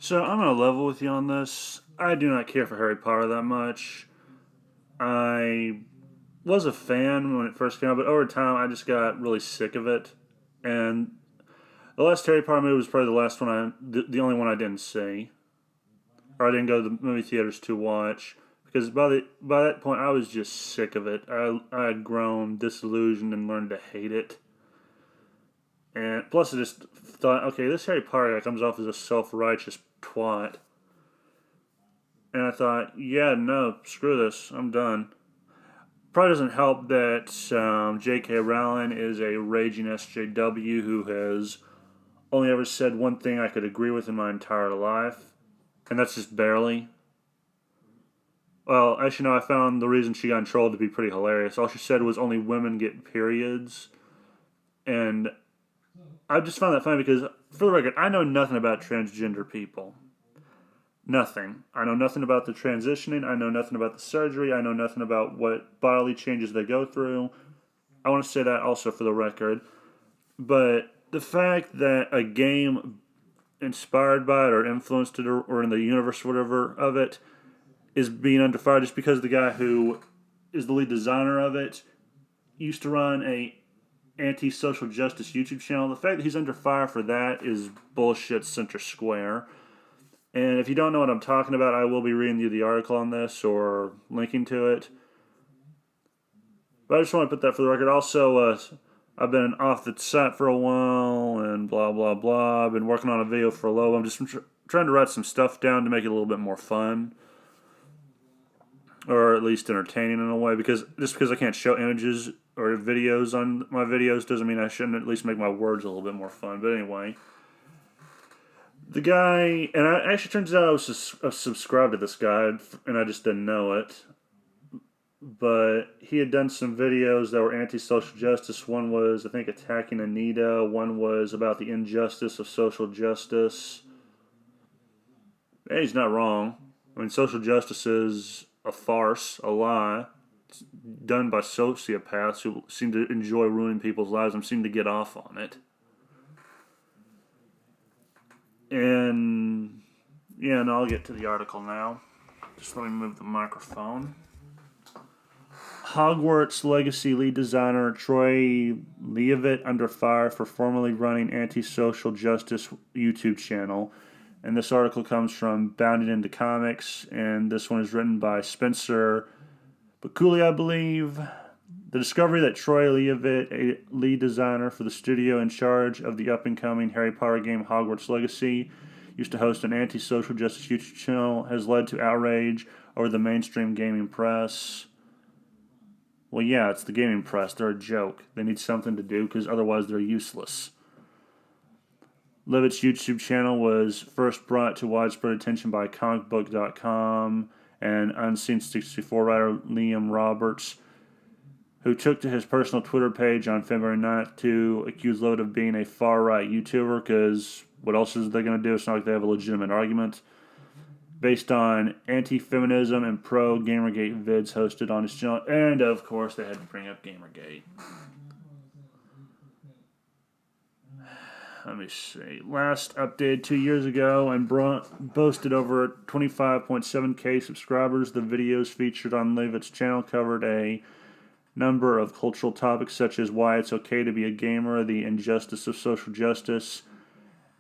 So I'm gonna level with you on this. I do not care for Harry Potter that much. I was a fan when it first came out, but over time I just got really sick of it. And the last Harry Potter movie was probably the last one the only one I didn't see, or I didn't go to the movie theaters to watch because by that point I was just sick of it. I had grown disillusioned and learned to hate it. And plus, I just thought, okay, this Harry Potter guy comes off as a self righteous twat. And I thought, yeah, no, screw this, I'm done. Probably doesn't help that J.K. Rowling is a raging SJW who has only ever said one thing I could agree with in my entire life, and that's just barely. Well, actually, no, I found the reason she got in trouble to be pretty hilarious. All she said was only women get periods, and I just found that funny because, for the record, I know nothing about transgender people. Nothing. I know nothing about the transitioning. I know nothing about the surgery. I know nothing about what bodily changes they go through. I want to say that also for the record. But the fact that a game inspired by it or influenced it or in the universe or whatever of it is being under fire just because the guy who is the lead designer of it used to run a anti-social justice YouTube channel. The fact that he's under fire for that is bullshit center square. And if you don't know what I'm talking about, I will be reading you the article on this or linking to it. But I just want to put that for the record. Also, I've been off the site for a while and blah, blah, blah. I've been working on a video for a little. I'm just trying to write some stuff down to make it a little bit more fun. Or at least entertaining in a way. Because just because I can't show images or videos on my videos doesn't mean I shouldn't at least make my words a little bit more fun. But anyway. The guy, and I actually turns out I was subscribed to this guy, and I just didn't know it. But he had done some videos that were anti-social justice. One was, I think, attacking Anita. One was about the injustice of social justice. Hey, he's not wrong. I mean, social justice is a farce, a lie. It's done by sociopaths who seem to enjoy ruining people's lives and seem to get off on it. And yeah, and I'll get to the article now. Just let me move the microphone. Hogwarts Legacy lead designer Troy Leavitt under fire for formerly running anti-social justice YouTube channel. And this article comes from Bounded Into Comics, and this one is written by Spencer Bakuli, I believe. The discovery that Troy Leavitt, a lead designer for the studio in charge of the up-and-coming Harry Potter game Hogwarts Legacy, used to host an anti-social justice YouTube channel, has led to outrage over the mainstream gaming press. Well, yeah, it's the gaming press. They're a joke. They need something to do because otherwise they're useless. Leavitt's YouTube channel was first brought to widespread attention by comicbook.com and Unseen64 writer Liam Roberts, who took to his personal Twitter page on February 9th to accuse Leavitt of being a far-right YouTuber, because what else is they going to do? It's not like they have a legitimate argument. Based on anti-feminism and pro-Gamergate vids hosted on his channel. And, of course, they had to bring up Gamergate. Let me see. Last updated 2 years ago and boasted over 25.7k subscribers. The videos featured on Leavitt's channel covered a number of cultural topics such as why it's okay to be a gamer, the injustice of social justice,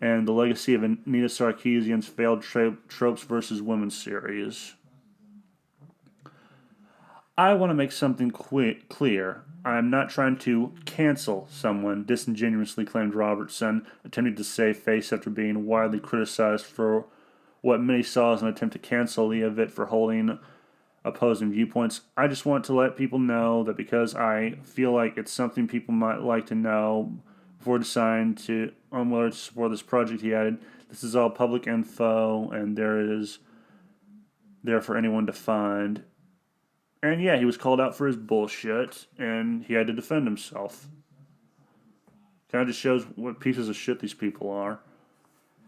and the legacy of Anita Sarkeesian's failed tropes versus women series. I want to make something clear. I am not trying to cancel someone, disingenuously claimed Robertson, attempting to save face after being widely criticized for what many saw as an attempt to cancel Leavitt for holding opposing viewpoints. I just want to let people know that because I feel like it's something people might like to know before deciding on whether to support this project, he added, this is all public info and there for anyone to find. And yeah, he was called out for his bullshit and he had to defend himself. Kind of just shows what pieces of shit these people are.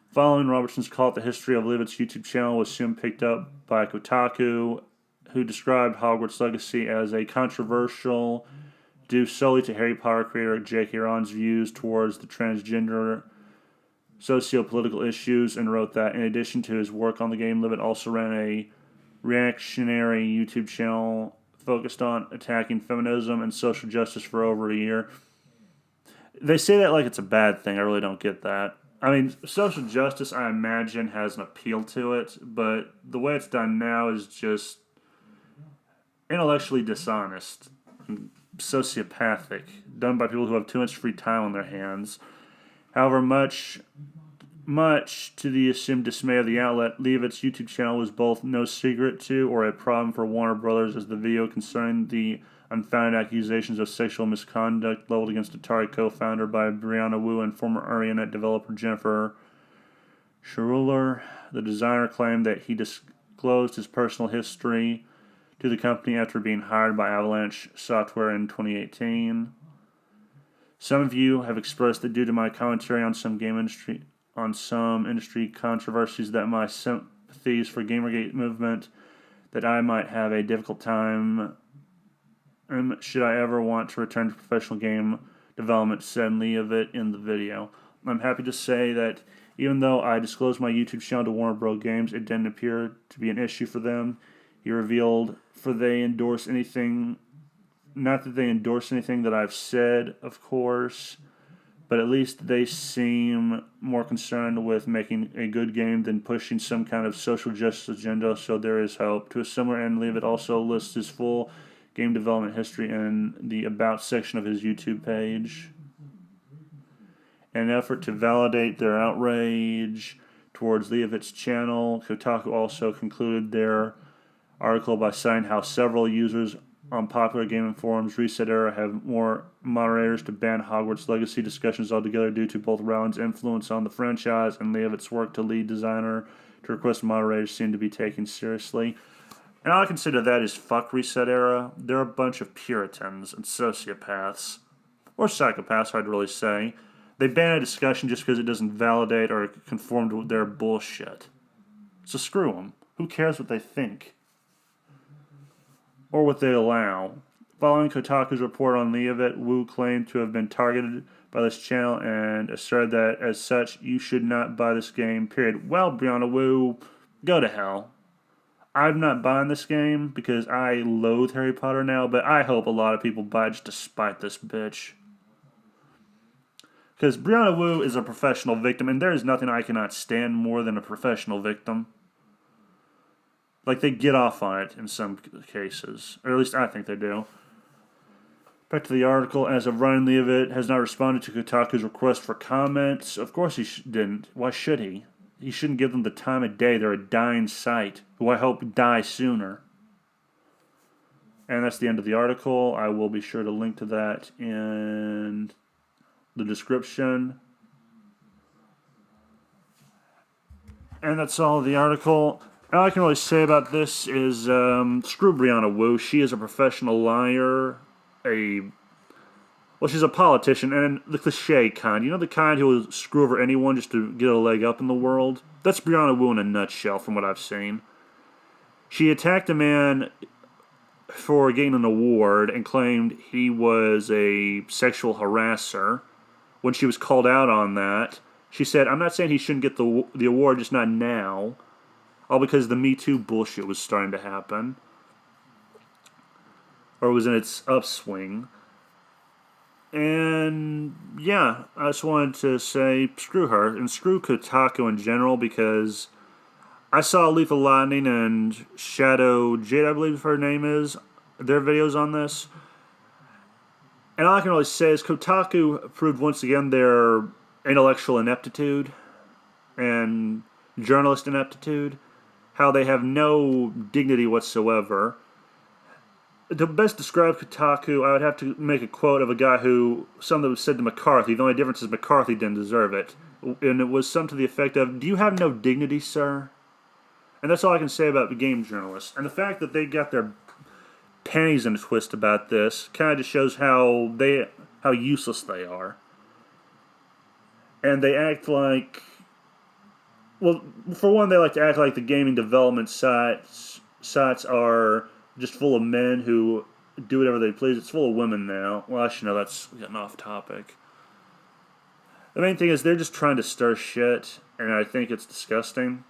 Following Robertson's call, the history of Leavitt's YouTube channel was soon picked up by Kotaku, who described Hogwarts Legacy as a controversial due solely to Harry Potter creator J.K. Rowling's views towards the transgender socio-political issues and wrote that in addition to his work on the game, Levitt also ran a reactionary YouTube channel focused on attacking feminism and social justice for over a year. They say that like it's a bad thing. I really don't get that. I mean, social justice, I imagine, has an appeal to it, but the way it's done now is just intellectually dishonest and sociopathic, done by people who have too much free time on their hands. However, much to the assumed dismay of the outlet, Leavitt's YouTube channel was both no secret to or a problem for Warner Brothers, as the video concerning the unfounded accusations of sexual misconduct leveled against Atari co-founder by Brianna Wu and former Arianet developer Jennifer Schuler. The designer claimed that he disclosed his personal history to the company after being hired by Avalanche Software in 2018. Some of you have expressed that due to my commentary on some industry controversies that my sympathies for Gamergate movement, that I might have a difficult time should I ever want to return to professional game development, said Leavitt in the video. I'm happy to say that even though I disclosed my YouTube channel to Warner Bros. Games, it didn't appear to be an issue for them. He revealed, not that they endorse anything that I've said, of course, but at least they seem more concerned with making a good game than pushing some kind of social justice agenda, so there is hope. To a similar end, Leavitt also lists his full game development history in the About section of his YouTube page. In an effort to validate their outrage towards Leavitt's channel, Kotaku also concluded their article by citing how several users on popular gaming forums Reset Era have more moderators to ban Hogwarts Legacy discussions altogether due to both Rowland's influence on the franchise and Leavitt's work to lead designer to request moderators seem to be taken seriously. And all I consider that is fuck Reset Era. They're a bunch of Puritans and sociopaths. Or psychopaths, I'd really say. They ban a discussion just because it doesn't validate or conform to their bullshit. So screw them. Who cares what they think? Or what they allow. Following Kotaku's report on Leavitt, Wu claimed to have been targeted by this channel and asserted that, as such, you should not buy this game, period. Well, Brianna Wu, go to hell. I'm not buying this game because I loathe Harry Potter now, but I hope a lot of people buy it just to spite this bitch. Because Brianna Wu is a professional victim, and there is nothing I cannot stand more than a professional victim. Like, they get off on it in some cases. Or at least I think they do. Back to the article. As of Ryan Leavitt has not responded to Kotaku's request for comments. Of course he didn't. Why should he? He shouldn't give them the time of day. They're a dying site, who I hope die sooner. And that's the end of the article. I will be sure to link to that in the description. And that's all of the article. All I can really say about this is, screw Brianna Wu. She is a professional liar, she's a politician, and the cliche kind. You know, the kind who will screw over anyone just to get a leg up in the world? That's Brianna Wu in a nutshell, from what I've seen. She attacked a man for getting an award and claimed he was a sexual harasser. When she was called out on that, she said, I'm not saying he shouldn't get the award, just not now. All because the Me Too bullshit was starting to happen. Or was in its upswing. And, yeah, I just wanted to say, screw her. And screw Kotaku in general, because I saw Lethal Lightning and Shadow Jade, I believe her name is, their videos on this. And all I can really say is Kotaku proved once again their intellectual ineptitude and journalist ineptitude. How they have no dignity whatsoever. To best describe Kotaku, I would have to make a quote of a guy who something was said to McCarthy. The only difference is McCarthy didn't deserve it. And it was something to the effect of, do you have no dignity, sir? And that's all I can say about the game journalists. And the fact that they got their panties in a twist about this kind of just shows how useless they are. And they act like... Well, for one, they like to act like the gaming development sites are just full of men who do whatever they please. It's full of women now. Well, actually, no, that's getting off topic. The main thing is they're just trying to stir shit, and I think it's disgusting.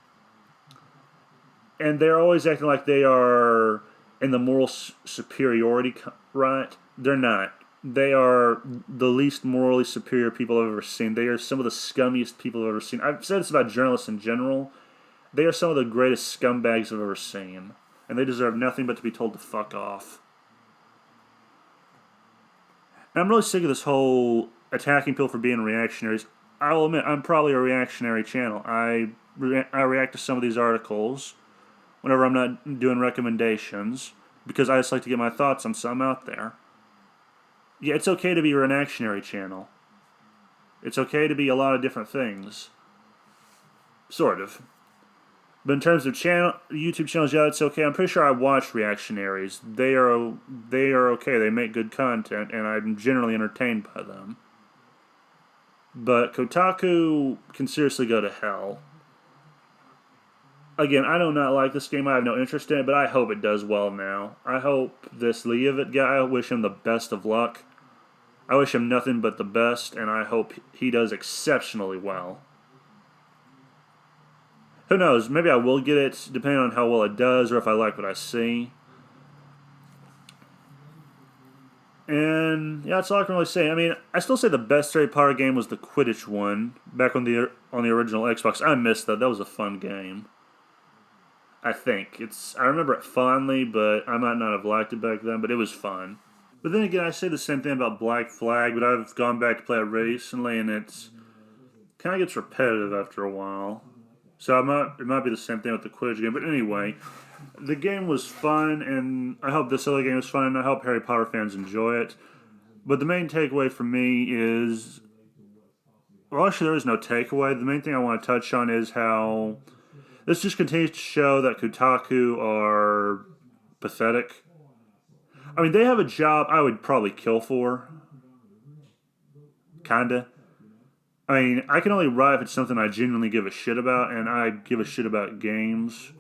And they're always acting like they are in the moral superiority, right? They're not. They are the least morally superior people I've ever seen. They are some of the scummiest people I've ever seen. I've said this about journalists in general. They are some of the greatest scumbags I've ever seen. And they deserve nothing but to be told to fuck off. And I'm really sick of this whole attacking people for being reactionaries. I will admit, I'm probably a reactionary channel. I react to some of these articles whenever I'm not doing recommendations because I just like to get my thoughts on something out there. Yeah, it's okay to be a reactionary channel. It's okay to be a lot of different things. Sort of. But in terms of YouTube channels, yeah, it's okay. I'm pretty sure I watch reactionaries. They are okay. They make good content, and I'm generally entertained by them. But Kotaku can seriously go to hell. Again, I do not like this game. I have no interest in it, but I hope it does well now. I hope this Leavitt guy, I wish him the best of luck. I wish him nothing but the best, and I hope he does exceptionally well. Who knows? Maybe I will get it, depending on how well it does, or if I like what I see. And yeah, that's all I can really say. I mean, I still say the best Harry Potter game was the Quidditch one back on the original Xbox. I missed that. That was a fun game. I think I remember it fondly, but I might not have liked it back then. But it was fun. But then again, I say the same thing about Black Flag, but I've gone back to play it recently, and it's kind of gets repetitive after a while. So it might be the same thing with the Quidditch game. But anyway, the game was fun, and I hope this other game was fun, and I hope Harry Potter fans enjoy it. But the main takeaway for me is... Well, actually, there is no takeaway. The main thing I want to touch on is how this just continues to show that Kotaku are pathetic. I mean, they have a job I would probably kill for. Kinda. I mean, I can only write if it's something I genuinely give a shit about, and I give a shit about games.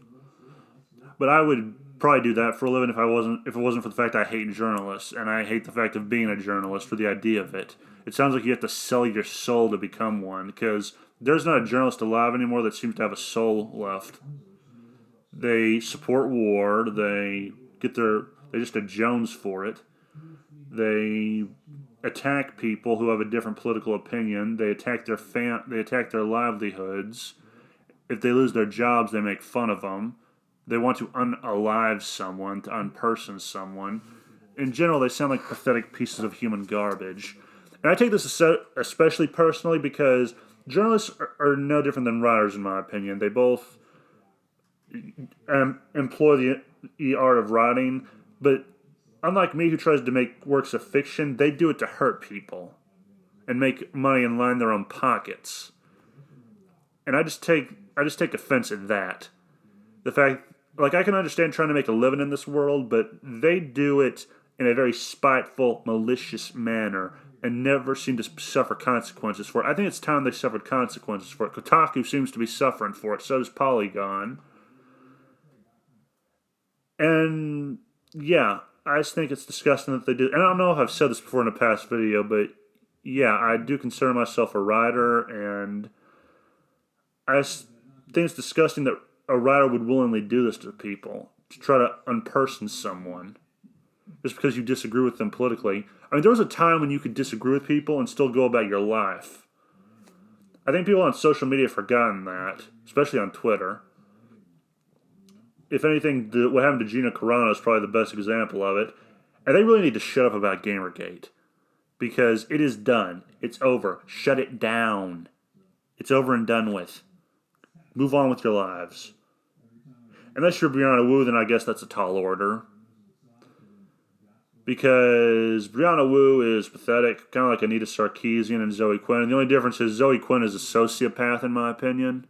But I would probably do that for a living if it wasn't for the fact I hate journalists, and I hate the fact of being a journalist for the idea of it. It sounds like you have to sell your soul to become one, because there's not a journalist alive anymore that seems to have a soul left. They support war. They just a Jones for it. They attack people who have a different political opinion. They attack their livelihoods. If they lose their jobs, they make fun of them. They want to unalive someone, to unperson someone. In general, they sound like pathetic pieces of human garbage. And I take this especially personally because journalists are no different than writers, in my opinion. They both employ the art of writing, but unlike me, who tries to make works of fiction, they do it to hurt people and make money and line their own pockets. And I just take offense at that. The fact, like, I can understand trying to make a living in this world, but they do it in a very spiteful, malicious manner and never seem to suffer consequences for it. I think it's time they suffered consequences for it. Kotaku seems to be suffering for it. So does Polygon. And yeah, I just think it's disgusting that they do. And I don't know if I've said this before in a past video, but yeah, I do consider myself a writer, and I just think it's disgusting that a writer would willingly do this to people, to try to unperson someone, just because you disagree with them politically. I mean, there was a time when you could disagree with people and still go about your life. I think people on social media have forgotten that, especially on Twitter. If anything, what happened to Gina Carano is probably the best example of it. And they really need to shut up about Gamergate. Because it is done. It's over. Shut it down. It's over and done with. Move on with your lives. Unless you're Brianna Wu, then I guess that's a tall order. Because Brianna Wu is pathetic, kind of like Anita Sarkeesian and Zoe Quinn. And the only difference is Zoe Quinn is a sociopath, in my opinion.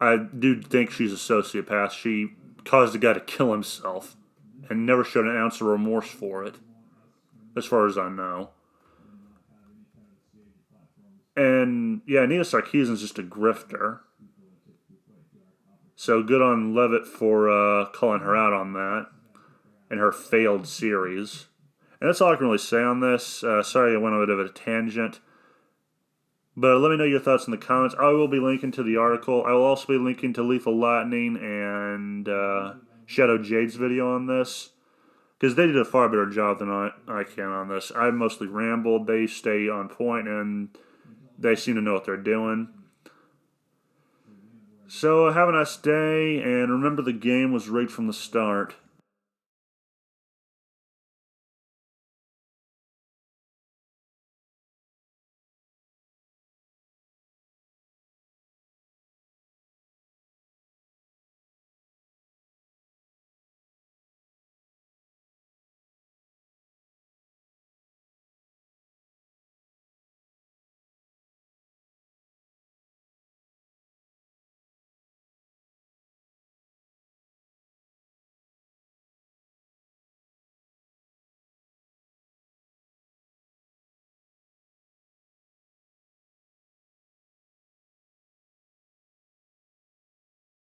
I do think she's a sociopath. She caused a guy to kill himself and never showed an ounce of remorse for it, as far as I know. And yeah, Anita Sarkeesian's just a grifter. So good on Levitt for calling her out on that and her failed series. And that's all I can really say on this. Sorry I went on a bit of a tangent. But let me know your thoughts in the comments. I will be linking to the article. I will also be linking to Lethal Lightning and Shadow Jade's video on this, because they did a far better job than I can on this. I mostly rambled. They stay on point, and they seem to know what they're doing. So have a nice day, and remember the game was rigged from the start.